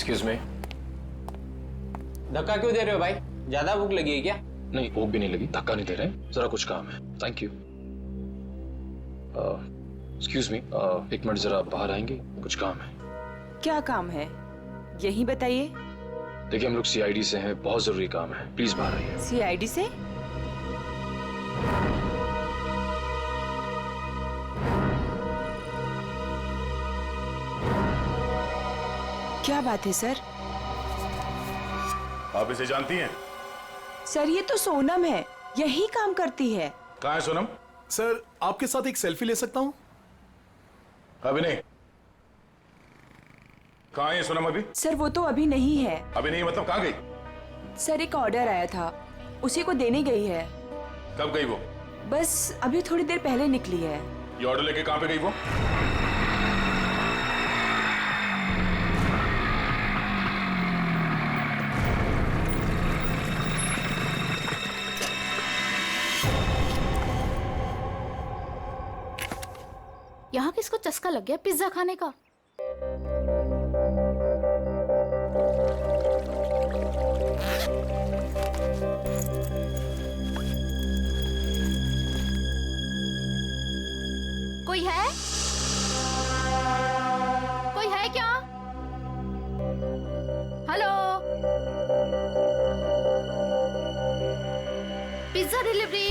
Excuse me. धक्का क्यों दे रहे हो भाई? ज्यादा भूख लगी है क्या? नहीं, भूख भी नहीं लगी, धक्का नहीं दे रहे, जरा कुछ काम है। Thank you. एक्सक्यूज मी, एक मिनट जरा बाहर आएंगे, कुछ काम है। क्या काम है यही बताइए। देखिए हम लोग सीआईडी से हैं, बहुत जरूरी काम है, प्लीज बाहर आइए। सीआईडी से? क्या बात है सर? आप इसे जानती हैं? सर ये तो सोनम है, यही काम करती है। कहाँ है सोनम? सर आपके साथ एक सेल्फी ले सकता हूँ? अभी नहीं। कहाँ है सोनम अभी? सर वो तो अभी नहीं है। अभी नहीं मतलब कहाँ गई? सर एक ऑर्डर आया था, उसी को देने गई है। कब गई वो? बस अभी थोड़ी देर पहले निकली है। ये ऑर्डर लेके कहाँ पे गई वो? यहाँ किसको चस्का लग गया पिज्जा खाने का? कोई है? कोई है क्या? Hello, pizza delivery.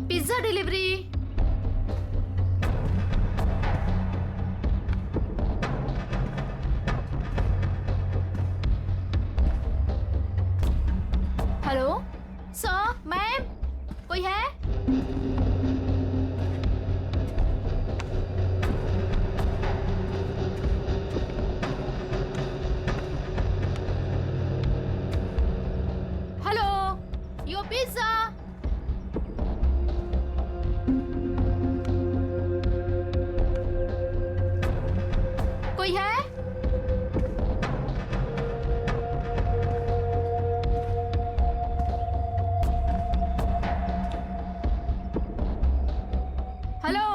Pizza delivery. Hello sir, ma'am, कोई है? Hello, your pizza. कोई है? हेलो,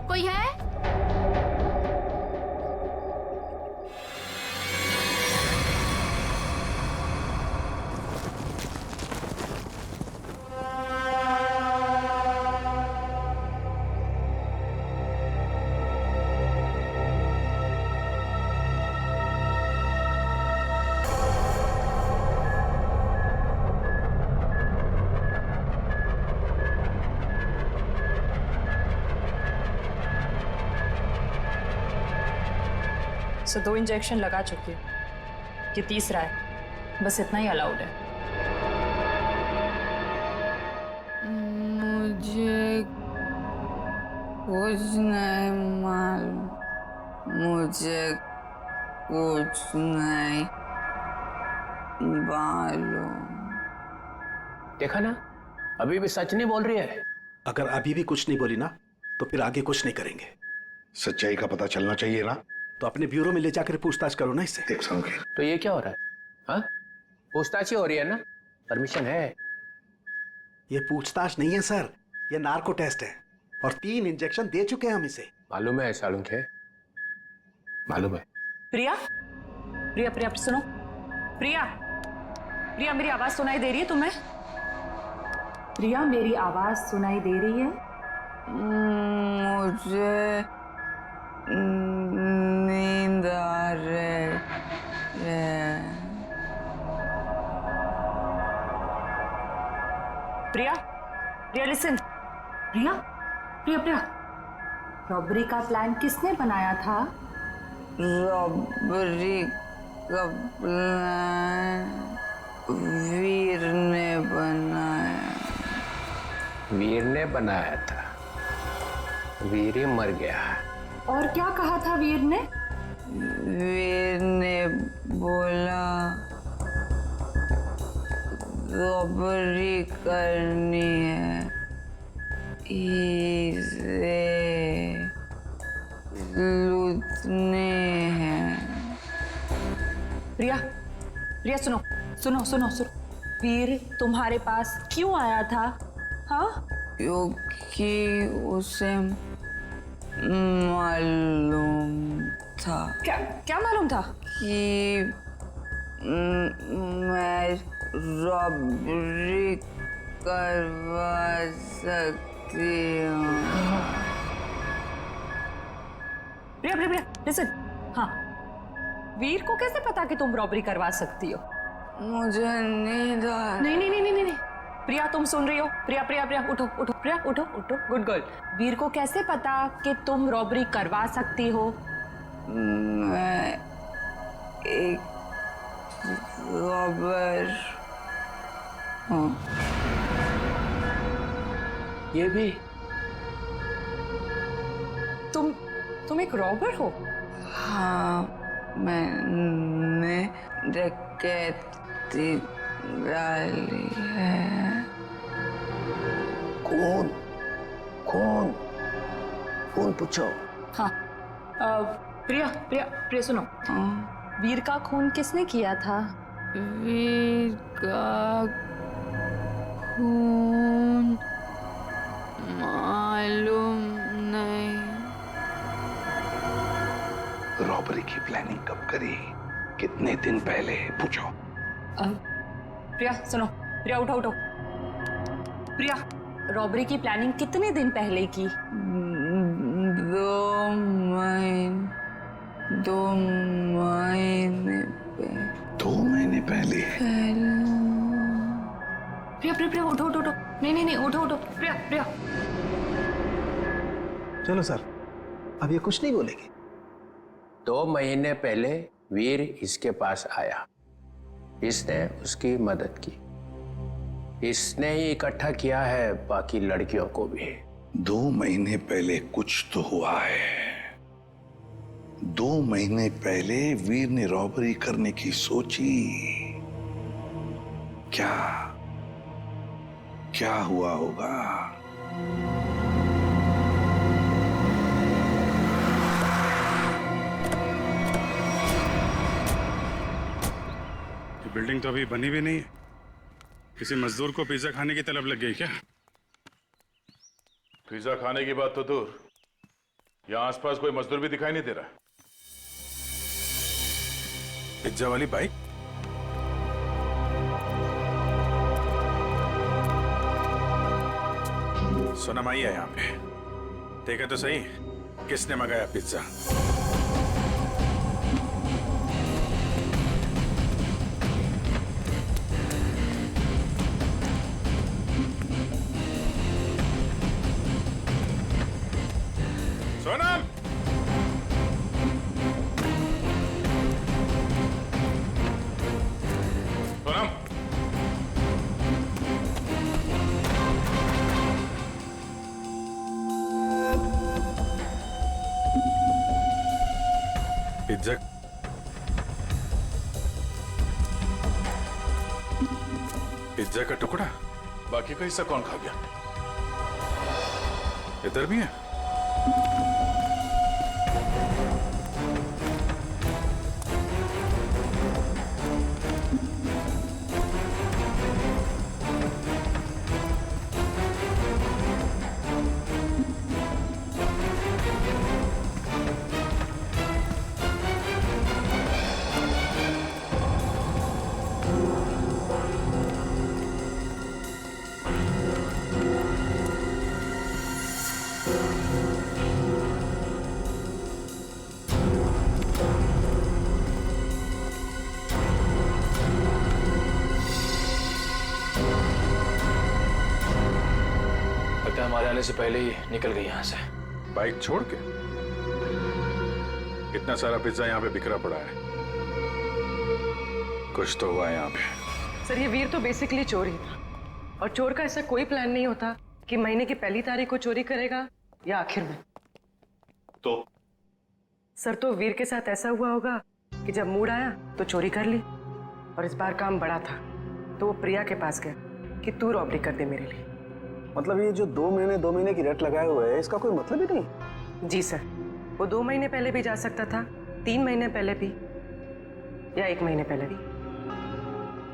कोई है? सो 2 इंजेक्शन लगा चुकी हूँ, ये तीसरा है, बस इतना ही अलाउड है। मुझे कुछ नहीं मालूम, मुझे कुछ नहीं मालूम। देखा ना, अभी भी सच नहीं बोल रही है। अगर अभी भी कुछ नहीं बोली ना तो फिर आगे कुछ नहीं करेंगे। सच्चाई का पता चलना चाहिए ना। तो अपने ब्यूरो में ले जाकर पूछताछ करो ना इससे। देख समझे। तो ये क्या हो रहा है? हाँ, पूछताछ ही हो रही है ना, परमिशन है। ये पूछताछ नहीं है सर, ये नार्को टेस्ट है और 3 इंजेक्शन दे चुके हैं हम इसे। मालूम है सालुंख है, मालूम है। प्रिया, प्रिया, प्रिया सुनो, प्रिया, प्रिया मेरी आवाज सुनाई दे रही है तुम्हें? प्रिया मेरी आवाज सुनाई दे रही है? मुझे नींद आ रही है। प्रिया, प्रिया लिसन, प्रिया, प्रिया, प्रिया, रॉबरी का प्लान किसने बनाया था? रॉबरी का प्लान वीर ने बनाया। वीर ने बनाया था? वीर ही मर गया। और क्या कहा था वीर ने? वीर ने बोला रॉबरी करनी है, इसे लूटने हैं। प्रिया, प्रिया सुनो, सुनो, सुनो, सुनो, वीर तुम्हारे पास क्यों आया था? हाँ, क्योंकि उसे मालूम था क्या क्या मालूम था? कि मैं रॉबरी करवा सकती हूँ। प्रिया प्रिया प्रिया लिसन। हाँ, वीर को कैसे पता कि तुम रॉबरी करवा सकती हो? मुझे नींद आ नहीं नहीं नहीं नहीं नहीं प्रिया, तुम सुन रही हो? प्रिया प्रिया प्रिया उठो उठो, प्रिया उठो उठो, गुड गर्ल। वीर को कैसे पता कि तुम रॉबरी करवा सकती हो? मैं एक रॉबर हूँ। ये भी तुम एक रॉबर हो? हाँ, मैंने डकैती डाली है। कौन कौन कौन पूछो? हाँ प्रिया प्रिया प्रिया सुनो, वीर का खून किसने किया था? वीर का खून मालूम नहीं। रॉबरी की प्लानिंग कब करी? कितने दिन पहले? पूछो। प्रिया सुनो, प्रिया उठो उठो। प्रिया, रॉबरी की प्लानिंग कितने दिन पहले की? 2 महीने 2 महीने पहले? प्रिया प्रिया प्रिया उठो उठो उठो, नहीं नहीं नहीं उठो उठो, प्रिया प्रिया। चलो सर, अब ये कुछ नहीं बोलेगी। 2 महीने पहले वीर इसके पास आया, इसने उसकी मदद की, इसने ही इकट्ठा किया है बाकी लड़कियों को भी। 2 महीने पहले कुछ तो हुआ है। 2 महीने पहले वीर ने रॉबरी करने की सोची। क्या क्या हुआ होगा? बिल्डिंग तो अभी बनी भी नहीं है। किसी मजदूर को पिज्जा खाने की तलब लग गई क्या? पिज्जा खाने की बात तो दूर, यहाँ आसपास कोई मजदूर भी दिखाई नहीं दे रहा। पिज्जा वाली बाइक? सोनम आई है यहाँ पे, देखा तो सही किसने मंगाया pizza. Sonam! Sonam! Pizza pizza का टुकड़ा? बाकी का हिस्सा कौन खा गया? इधर भी है? हमारे आने से पहले ही निकल गई यहाँ से। बाइक छोड़ के? इतना सारा पिज्जा यहाँ पे बिखरा पड़ा है, कुछ तो हुआ है यहाँ पे। सर, ये वीर तो बेसिकली चोर ही था, और चोर का ऐसा कोई प्लान नहीं होता कि महीने की पहली तारीख को चोरी करेगा या आखिर में। तो सर, तो वीर के साथ ऐसा हुआ होगा कि जब मूड आया तो चोरी कर ली, और इस बार काम बड़ा था तो वो प्रिया के पास गया कि तू रॉबरी कर दे मेरे लिए। मतलब ये जो 2 महीने की रेट लगाए हुए है, इसका कोई मतलब ही नहीं? जी सर, वो 2 महीने पहले भी जा सकता था, 3 महीने पहले भी, या 1 महीने पहले भी।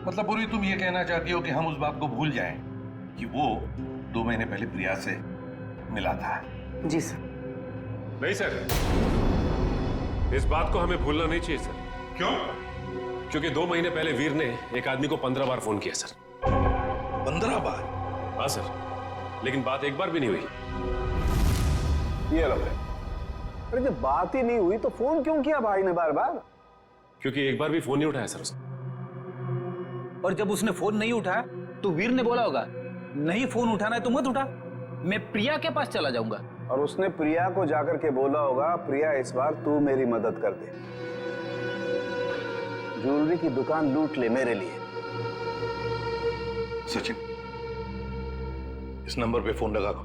मतलब पूरी तुम ये कहना चाहती हो कि हम उस बात को भूल जाएं कि वो 2 महीने पहले प्रिया से मिला था। जी सर। नहीं सर, इस बात को हमें भूलना नहीं चाहिए सर। क्यों? क्योंकि 2 महीने पहले वीर ने एक आदमी को 15 बार फोन किया सर। 15 बार? हाँ सर, लेकिन बात एक बार भी नहीं हुई। ये लो। अरे जब बात ही नहीं हुई तो फोन क्यों किया भाई ने बार बार? क्योंकि एक बार भी फोन नहीं उठाया सर उसने। और जब उसने फोन नहीं उठाया तो वीर ने बोला होगा नहीं फोन उठाना है तो मत उठा, मैं प्रिया के पास चला जाऊंगा। और उसने प्रिया को जाकर के बोला होगा प्रिया इस बार तू मेरी मदद कर दे, ज्वेलरी की दुकान लूट ले मेरे लिए। सचिन, इस नंबर पे फोन लगा दो।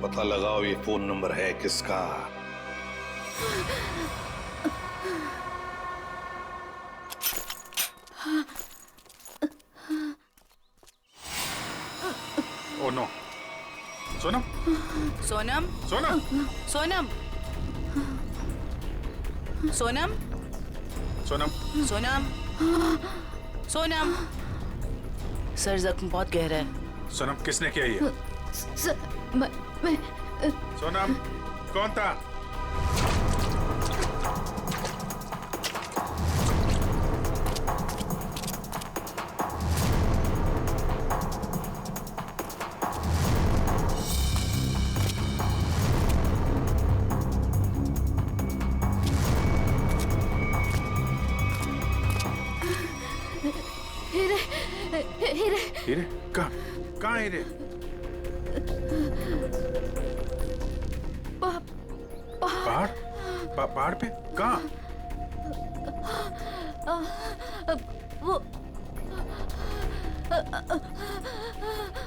पता लगाओ ये फोन नंबर है किसका। Oh no. Sonam, Sonam, Sonam, Sonam, Sonam, Sonam, Sonam, Sonam. Sir जख्म बहुत गहरा है। सोनम, किसने किया ये? मैं सोनम, कौन था? हीरे? कहाँ हीरे? पहाड़? पहाड़ पे? कहाँ? वो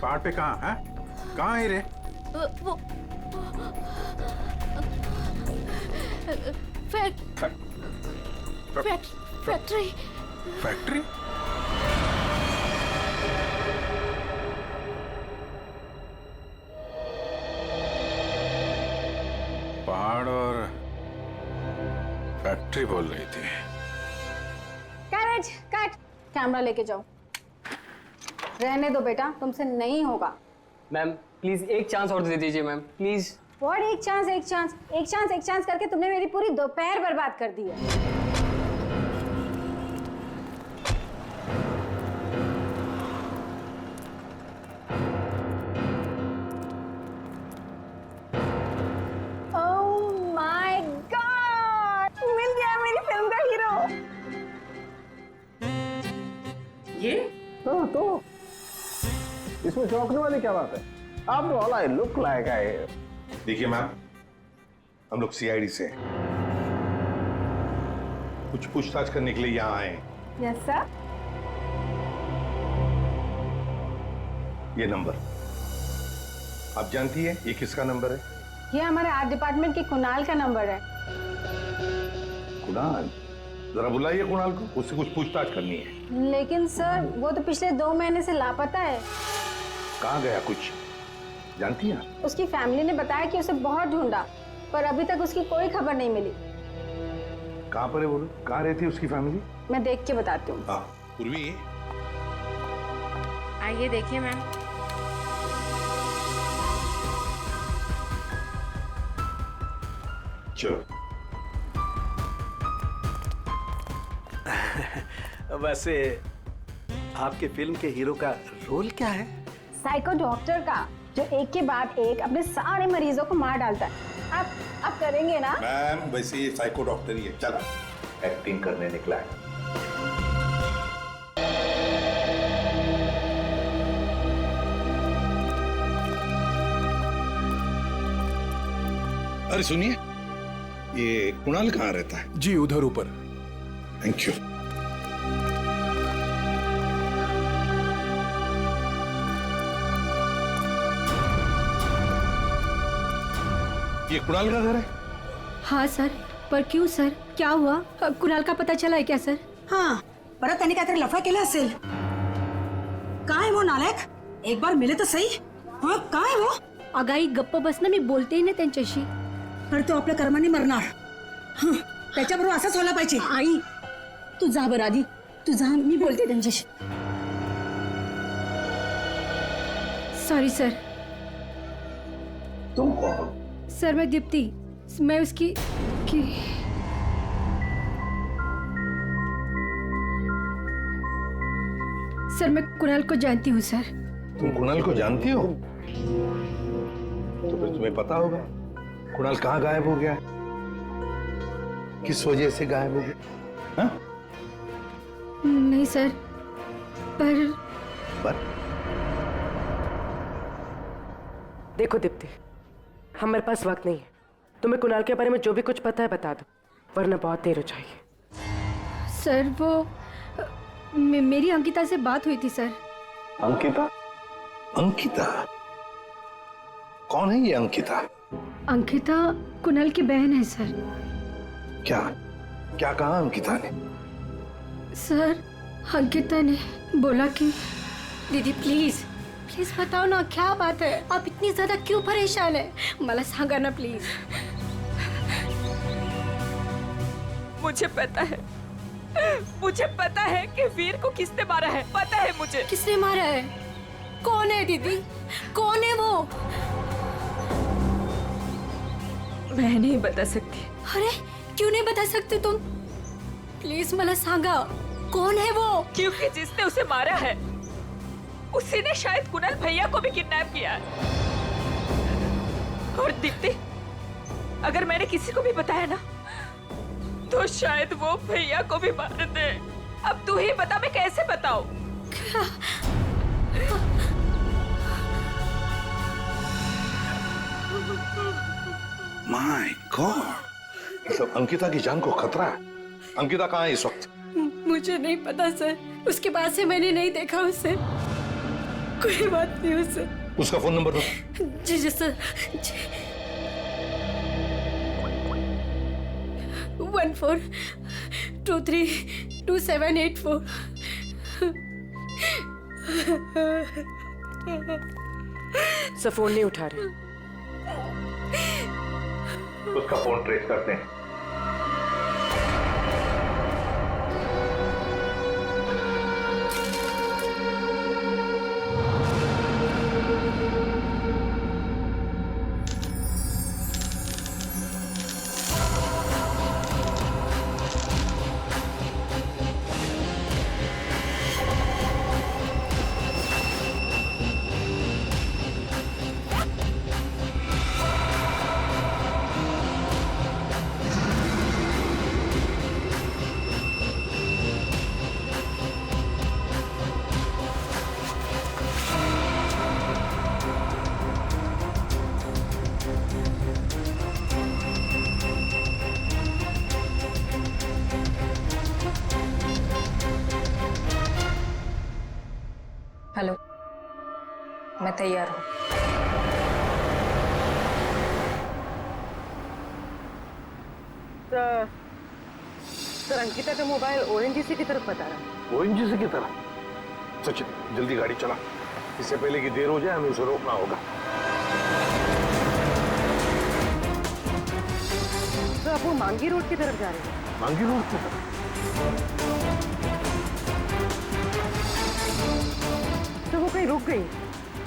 पहाड़ पे कहाँ है? कहाँ हीरे? वो फैक्ट्री। फैक्ट्री? पहाड़ और फैक्ट्री बोल रही थी। कैरेज कट, कैमरा लेके जाओ। रहने दो बेटा, तुमसे नहीं होगा। मैम प्लीज एक चांस और दे दीजिए मैम, प्लीज। व्हाट एक चांस एक चांस एक चांस एक चांस करके तुमने मेरी पूरी दोपहर बर्बाद कर दी है। तो इसमें चौंकने वाली क्या बात है? आप all I look like I. देखिए मैम, हम लोग सीआईडी से हैं। कुछ पूछताछ करने के लिए यहाँ आए हैं। Yes sir. ये नंबर आप जानती है ये किसका नंबर है? ये हमारे आर्ट डिपार्टमेंट के कुणाल का नंबर है। कुणाल? जरा बुलाइए कुणाल को, उससे कुछ पूछताछ करनी है। लेकिन सर वो तो पिछले 2 महीने से लापता है। कहाँ गया कुछ जानती हैं? उसकी फैमिली ने बताया कि उसे बहुत ढूंढा पर अभी तक उसकी कोई खबर नहीं मिली। कहाँ पर है बोलो? कहाँ रहती है उसकी फैमिली? मैं देख के बताती हूँ। हाँ पूर्वी, आइए देखिए मैम। चलो। वैसे आपके फिल्म के हीरो का रोल क्या है? साइको डॉक्टर का, जो एक के बाद एक अपने सारे मरीजों को मार डालता है। आप करेंगे ना? मैम वैसे ये साइको डॉक्टर ही है, चला एक्टिंग करने निकला है। अरे सुनिए, ये कुणाल कहाँ रहता है? जी उधर ऊपर। Thank you. ये कुणाल का घर है? हाँ सर, पर क्यों सर, क्या हुआ? कुणाल का पता चला है क्या सर? हाँ, परत त्यांनी काहीतरी लफडा केला असेल। कहाँ है वो नालायक? एक बार मिले तो सही। हाँ, कहाँ है वो? अगाई गप्प बस ना, मी बोलते ही नाही त्यांच्याशी। अरे तो आपल्या कर्माने मरणार. हं, त्याच्याबरोबर असंच व्हायला पाहिजे. आई तू जा बरं आधी, तू जा, मी बोलते त्यांच्याशी. Sorry sir. तुम कौन? सर मैं दीप्ति, मैं उसकी सर मैं कुणाल को जानती हूँ सर. तुम कुणाल को जानती हो? तो फिर तुम्हें पता होगा कुणाल कहाँ गायब हो गया है, किस वजह से गायब हो गया. हाँ? नहीं सर, पर देखो दीप्ति, हमारे पास वक्त नहीं है. तुम्हें कुणाल के बारे में जो भी कुछ पता है बता दो, वरना बहुत देर हो जाएगी. सर वो मेरी अंकिता से बात हुई थी सर. अंकिता? अंकिता कौन है ये अंकिता? अंकिता कुणाल की बहन है सर. क्या क्या कहा अंकिता ने? सर अंकिता ने बोला कि दीदी प्लीज प्लीज बताओ ना क्या बात है, आप इतनी ज्यादा क्यों परेशान है, मला सांगा ना प्लीज. मुझे पता है कि वीर को किसने मारा है. पता है मुझे. किसने मारा है? कौन है दीदी, कौन है वो? मैं नहीं बता सकती. अरे क्यों नहीं बता सकते तुम? प्लीज मला सांगा कौन है वो. क्योंकि जिसने उसे मारा है उसी ने शायद कुणाल भैया को भी किडनैप किया है. और दीप्ति, अगर मैंने किसी को भी बताया ना तो शायद वो भैया को भी मार दे. अब तू ही बता, मैं कैसे बताऊं? माय गॉड, मतलब अंकिता की जान को खतरा है. अंकिता कहाँ है इस वक्त? मुझे नहीं पता सर, उसके बाद से मैंने नहीं देखा उसे. कोई बात नहीं उसे. उसका फोन नंबर दो. जी जी सर. 14232784. सब फोन नहीं उठा रहे. उसका फोन ट्रेस करते हैं. हेलो, मैं तैयार हूँ. सर अंकिता का मोबाइल ओएनजीसी की तरफ बता रहा है. ओएनजीसी की तरफ? सचिन जल्दी गाड़ी चला, इससे पहले कि देर हो जाए हमें उसे रोकना होगा. तो आप वो मांगी रोड की तरफ जा रहे हैं? मांगी रोड की तरफ? तो वो कहीं रुक गई?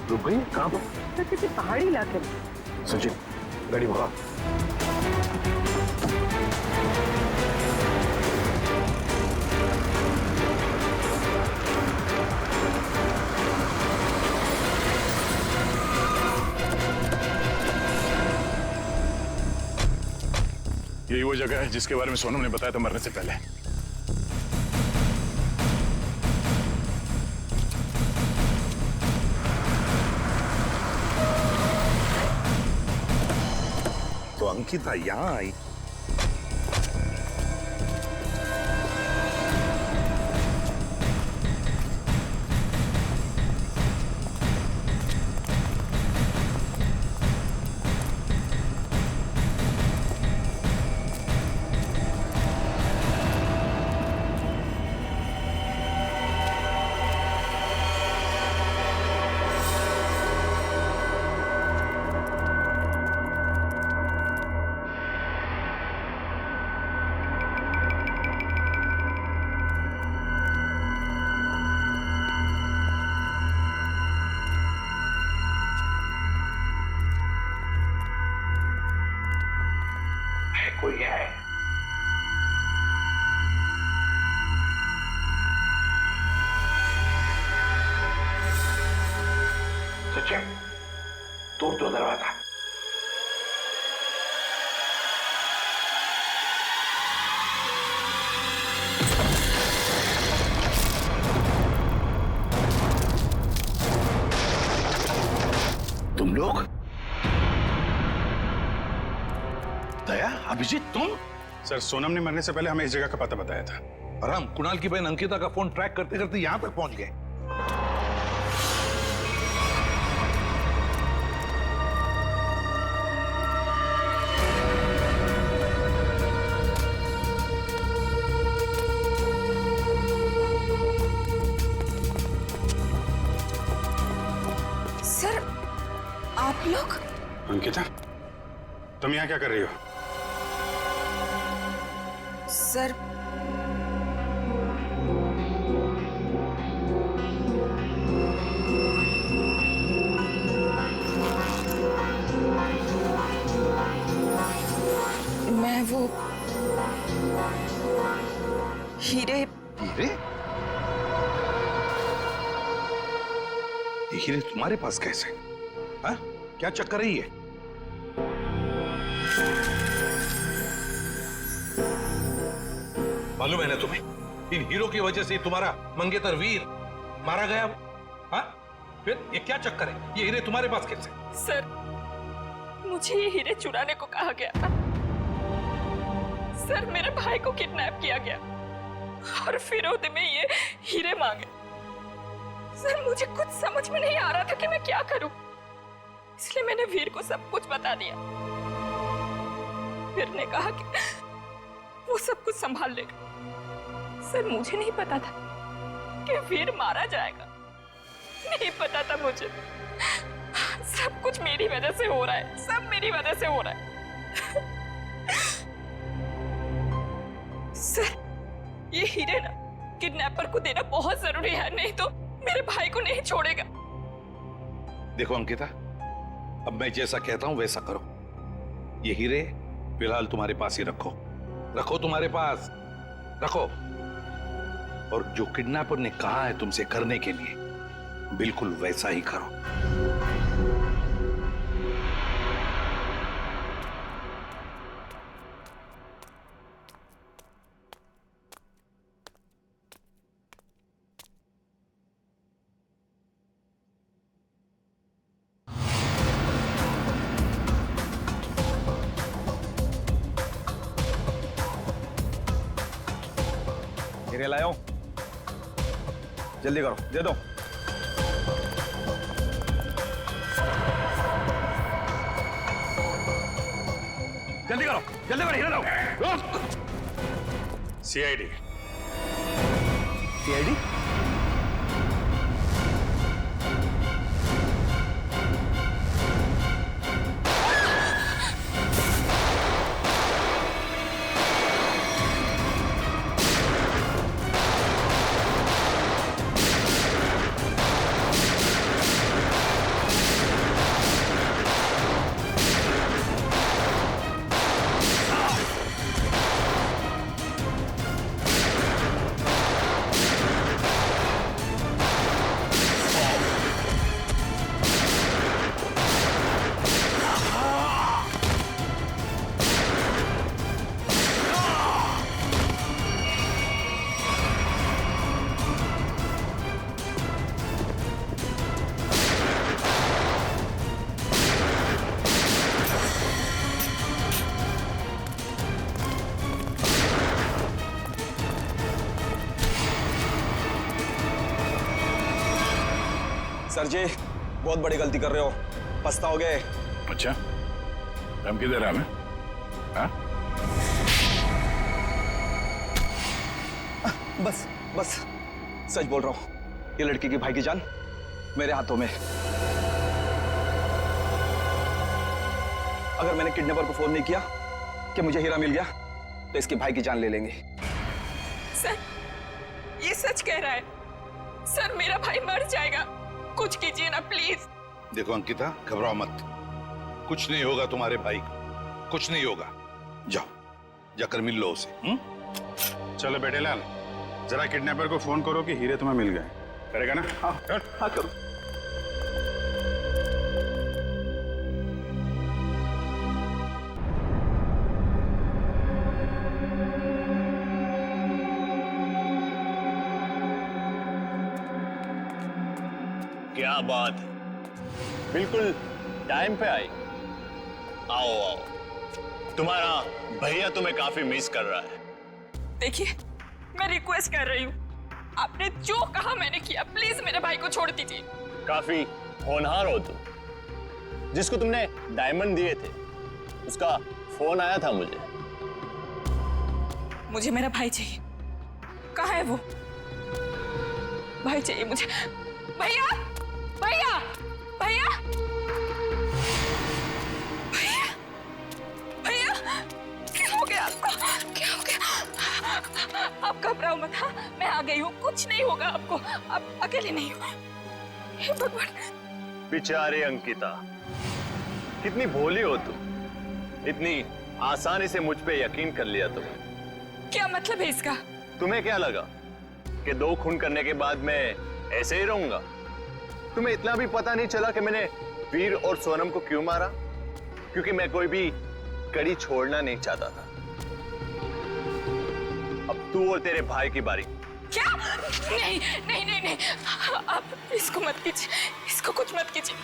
रुक गई? कहाँ पर? तो किसी पहाड़ी इलाके में. सचिन गाड़ी भगा. यही वो जगह है जिसके बारे में सोनम ने बताया था मरने से पहले. तो अंकिता यहाँ आई. कोई है। सचिन, तोड़ दो दरवाजा। तुम लोग? दया, अभिजीत, तुम? सर, सोनम ने मरने से पहले हमें इस जगह का पता बताया था और हम कुणाल की बहन अंकिता का फोन ट्रैक करते करते यहां तक पहुंच गए। सर, आप लोग? अंकिता, तुम यहाँ क्या कर रही हो? सर, मैं वो हीरे। हीरे? ये हीरे तुम्हारे पास कैसे? हाँ? क्या चक्कर है ये? मालूम है ना तुम्हें, इन हीरो की वजह से तुम्हारा मंगेतर वीर मारा गया। हाँ? फिर ये क्या चक्कर है? ये हीरे तुम्हारे पास कैसे? सर, मुझे ये हीरे चुराने को कहा गया था। सर, मेरे भाई को किडनैप किया गया और फिरौती में ये हीरे मांगे। सर, मुझे कुछ समझ में नहीं आ रहा था कि मैं क्या करूं, इसलिए मैंने वीर को सब कुछ बता दिया। वीर ने कहा कि वो सब कुछ संभाल लेगा। सर, मुझे नहीं पता था कि वीर मारा जाएगा, नहीं पता था मुझे। सब कुछ मेरी वजह से हो रहा है, सब मेरी वजह से हो रहा है। सर, ये हीरे ना किडनैपर को देना बहुत जरूरी है, नहीं तो मेरे भाई को नहीं छोड़ेगा। देखो अंकिता, अब मैं जैसा कहता हूं वैसा करो। ये हीरे फिलहाल तुम्हारे पास ही रखो, रखो तुम्हारे पास, रखो। और जो किडनैपर ने कहा है तुमसे करने के लिए, बिल्कुल वैसा ही करो। हीरे लाओ, जल्दी करो, दे दो। जल्दी करो, जल्दी करो, हीरे लाओ। सीआईडी। सीआईडी? सर जी, बहुत बड़ी गलती कर रहे हो, पछताओगे। अच्छा, धमकी दे रहा है हमें? हाँ? बस बस सच बोल रहा हूं, ये लड़की की भाई की जान मेरे हाथों में। अगर मैंने किडनैपर को फोन नहीं किया कि मुझे हीरा मिल गया, तो इसके भाई की जान ले लेंगे। सर, ये सच कह रहा है। सर, मेरा भाई मर जाएगा, कुछ कीजिए ना प्लीज। देखो अंकिता, घबराओ मत, कुछ नहीं होगा तुम्हारे भाई को, कुछ नहीं होगा। जाओ, जाकर मिल लो उसे। चलो बेटे लाल, जरा किडनैपर को फोन करो कि हीरे तुम्हें मिल गए। करेगा ना? हाँ हाँ करो। क्या बात है, बिल्कुल टाइम पे आई। आओ आओ, तुम्हारा भैया तुम्हें काफी मिस कर रहा है। देखिए, मैं रिक्वेस्ट कर रही हूँ, आपने जो कहा मैंने किया, प्लीज मेरे भाई को छोड़ दीजिए। काफी होनहार हो तुम। जिसको तुमने डायमंड दिए थे उसका फोन आया था मुझे। मुझे मेरा भाई चाहिए। कहाँ है वो? भाई चाहिए मुझे। भैया, भैया, भैया, भैया, भैया, क्या हो गया आपको? क्या हो गया? आप घबराओ मत। हाँ, मैं आ गई हूँ, कुछ नहीं होगा आपको। आप अकेले नहीं हो। हे भगवान। बेचारे अंकिता, कितनी भोली हो तुम, इतनी आसानी से मुझ पे यकीन कर लिया तुमने। क्या मतलब है इसका? तुम्हें क्या लगा कि 2 खून करने के बाद मैं ऐसे ही रहूंगा? तुम्हें इतना भी पता नहीं चला कि मैंने वीर और सोनम को क्यों मारा? क्योंकि मैं कोई भी कड़ी छोड़ना नहीं चाहता था। अब तू और तेरे भाई की बारी। क्या? नहीं नहीं नहीं नहीं, आप इसको मत कीजिए, इसको कुछ मत कीजिए।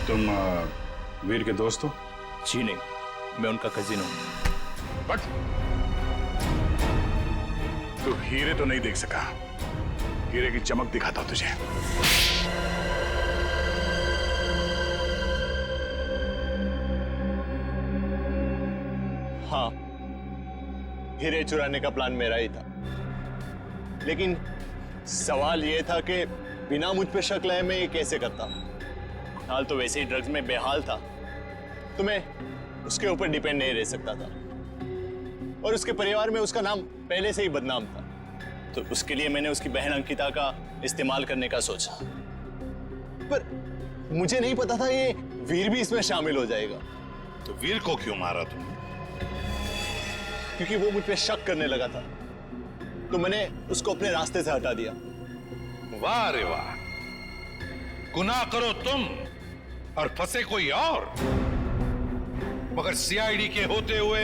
तुम वीर के दोस्त हो? जी नहीं, मैं उनका कजिन हूं। बट तू हीरे तो नहीं देख सका। हीरे की चमक दिखाता हूं तुझे। हाँ, हीरे चुराने का प्लान मेरा ही था, लेकिन सवाल यह था कि बिना मुझ पे शक लाए मैं ये कैसे करता। हाल तो वैसे ही ड्रग्स में बेहाल था, तो मैं उसके ऊपर डिपेंड नहीं रह सकता था, और उसके परिवार में उसका नाम पहले से ही बदनाम था, तो उसके लिए मैंने उसकी बहन अंकिता का इस्तेमाल करने का सोचा। पर मुझे नहीं पता था ये वीर भी इसमें शामिल हो जाएगा। तो वीर को क्यों मारा तुमने? क्योंकि वो मुझ पे शक करने लगा था, तो मैंने उसको अपने रास्ते से हटा दिया। वाह रे वाह, गुनाह करो तुम और फंसे कोई और, मगर सीआईडी के होते हुए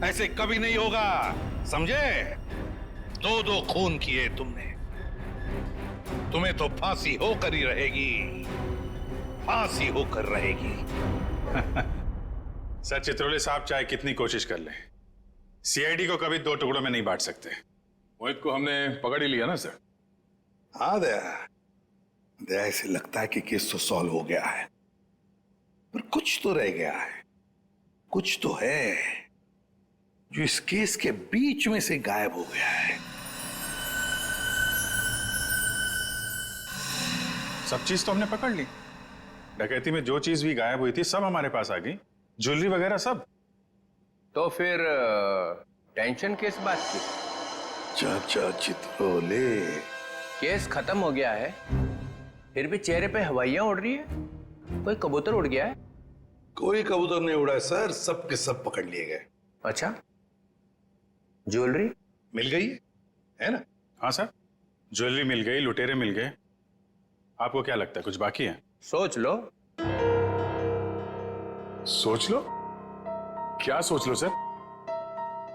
ऐसे कभी नहीं होगा, समझे? 2 खून किए तुमने, तुम्हें तो फांसी होकर ही रहेगी। फांसी होकर रहेगी। सर चित्रोले साहब चाहे कितनी कोशिश कर लें, सीआईडी को कभी दो टुकड़ों में नहीं बांट सकते। मोहित को हमने पकड़ ही लिया ना सर। हाँ दया, दया ऐसे लगता है कि केस तो सॉल्व हो गया है, पर कुछ तो रह गया है, कुछ तो है जो इस केस के बीच में से गायब हो गया है। सब चीज तो हमने पकड़ ली। डकैती में जो चीज भी गायब हुई थी सब हमारे पास आ गई, ज्वेलरी वगैरह सब। तो फिर टेंशन किस बात की? चाचा चित्रोले, केस खत्म हो गया है, फिर भी चेहरे पे हवाइयां उड़ रही है। कोई कबूतर उड़ गया है? कोई कबूतर नहीं उड़ा है सर, सब के सब पकड़ लिए गए। अच्छा, ज्वेलरी मिल गई है ना? हाँ सर, ज्वेलरी मिल गई, लुटेरे मिल गए। आपको क्या लगता है कुछ बाकी है? सोच लो। सोच लो? क्या सोच लो सर?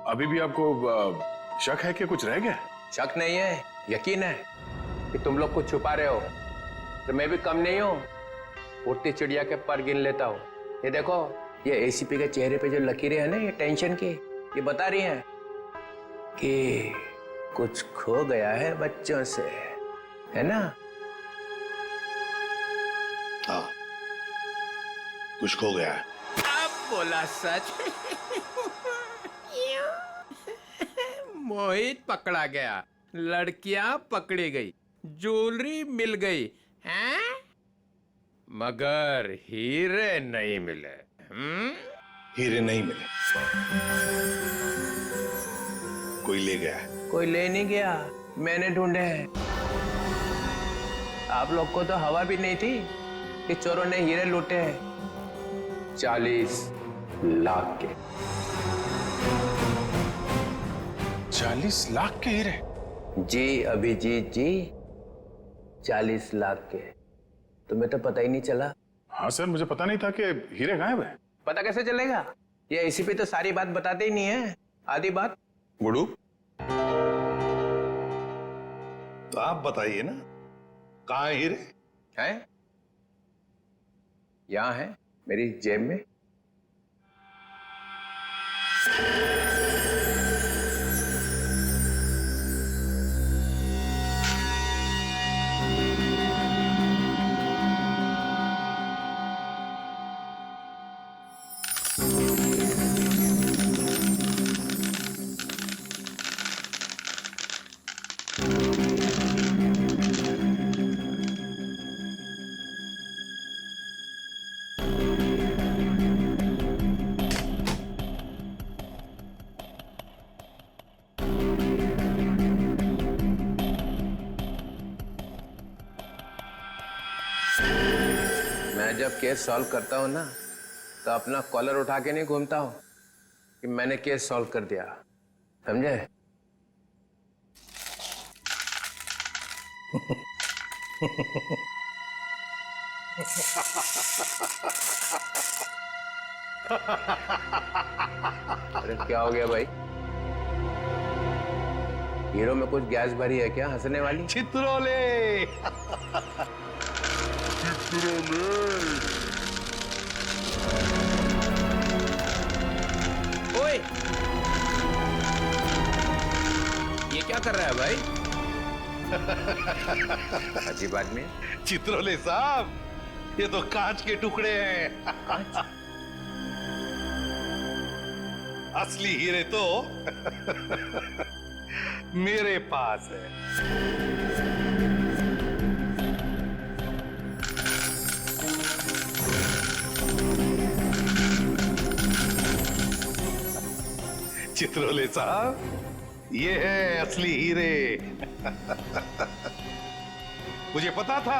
अभी भी आपको शक है कि कुछ रह गया? शक नहीं है, यकीन है कि तुम लोग कुछ छुपा रहे हो। तो मैं भी कम नहीं हूं, उड़ती चिड़िया के पर गिन लेता हूं। ये देखो, ये एसीपी के चेहरे पे जो लकीरें हैं ना, ये टेंशन की, ये बता रही हैं कि कुछ खो गया है बच्चों से, है ना? हाँ, कुछ खो गया है। अब बोला सच। मोहित पकड़ा गया, लड़कियां पकड़ी गई, ज्वेलरी मिल गई, हैं? मगर हीरे नहीं मिले। हीरे नहीं मिले, कोई ले गया है। कोई ले नहीं गया, मैंने ढूंढे हैं। आप लोग को तो हवा भी नहीं थी कि चोरों ने हीरे लूटे हैं। 40 लाख के। 40 लाख के हीरे? जी अभिजीत जी, 40 लाख के। तुम्हें तो पता ही नहीं चला। हाँ सर, मुझे पता नहीं था कि हीरे गायब है। पता कैसे चलेगा? ये एसीपी तो सारी बात बताते ही नहीं है, आधी बात। गुडू, तो आप बताइए ना, कहाँ है हीरे? हैं? यहां है, मेरी जेब में। मैं जब केस सॉल्व करता हूं ना, तो अपना कॉलर उठा के नहीं घूमता हूं कि मैंने केस सॉल्व कर दिया, समझे? अरे क्या हो गया भाई? हीरो में कुछ गैस भरी है क्या हंसने वाली? चित्रोले। ओए, ये क्या कर रहा है भाई? अजीब आदमी है। चित्रोले साहब, ये तो कांच के टुकड़े हैं। असली हीरे तो मेरे पास है। चित्रोले साहब, ये है असली हीरे। मुझे पता था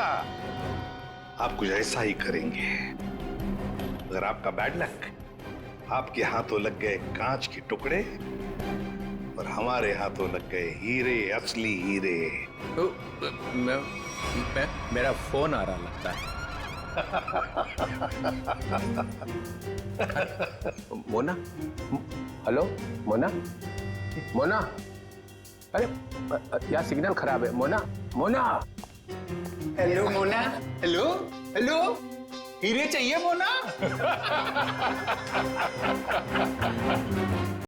आप कुछ ऐसा ही करेंगे। अगर आपका बैड लक, आपके हाथों लग गए कांच के टुकड़े और हमारे हाथों लग गए हीरे, असली हीरे। मेरा फोन आ रहा लगता है। मोना, हेलो मोना, मोना, अरे यार सिग्नल खराब है। Mona, Mona, hello Mona, hello hello हीरे चाहिए मोना।